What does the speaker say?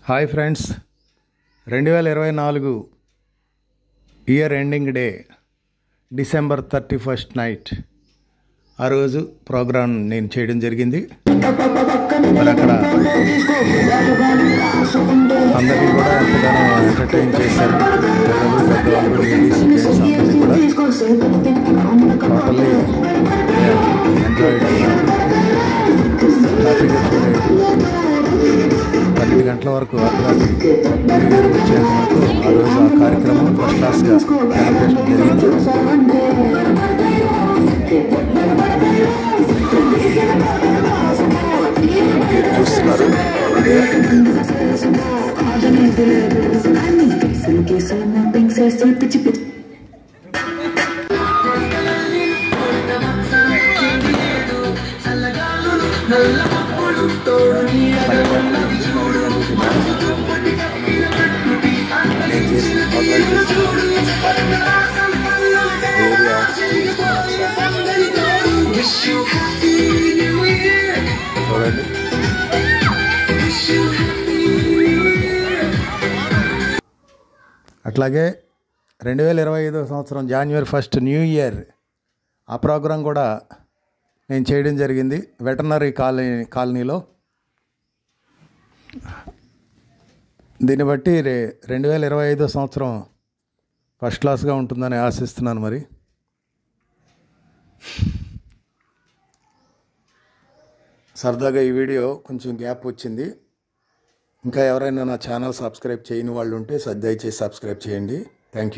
Hi friends, 2024 year ending day December 31 night ఆ రోజు programme నేను చేయడం జరిగింది. మరి అక్కడ అందరినీ కూడా ఎంతగానో ఎంటర్టైన్ చేశారు. పిల్లలు, పెద్దవాళ్ళు, లేడీస్, జెంట్స్ అందరినీ కూడా టోటల్లీ ఎంజాయ్డ్, హ్యాపీగా ఫీల్ అయ్యారు. 12 గంటల వరకు అర్ధరాత్రి న్యూ ఇయర్ వచ్చేంత వరకు ఆ రోజు ఆ కార్యక్రమం ఫస్ట్ క్లాస్గా సెలబ్రేషన్ జరిగింది. మీరు చూస్తున్నారు. అట్లాగే 2025 సంవత్సరం January 1 న్యూ ఇయర్ ఆ ప్రోగ్రాం కూడా నేను చేయడం జరిగింది వెటర్నరీ కాలనీలో. దీన్ని బట్టి 2025 సంవత్సరం ఫస్ట్ క్లాస్గా ఉంటుందని ఆశిస్తున్నాను. మరి సరదాగా ఈ వీడియో కొంచెం గ్యాప్ వచ్చింది. ఇంకా ఎవరైనా నా ఛానల్ సబ్స్క్రైబ్ చేయని వాళ్ళు ఉంటే దయచేసి సబ్స్క్రైబ్ చేయండి. Thank you.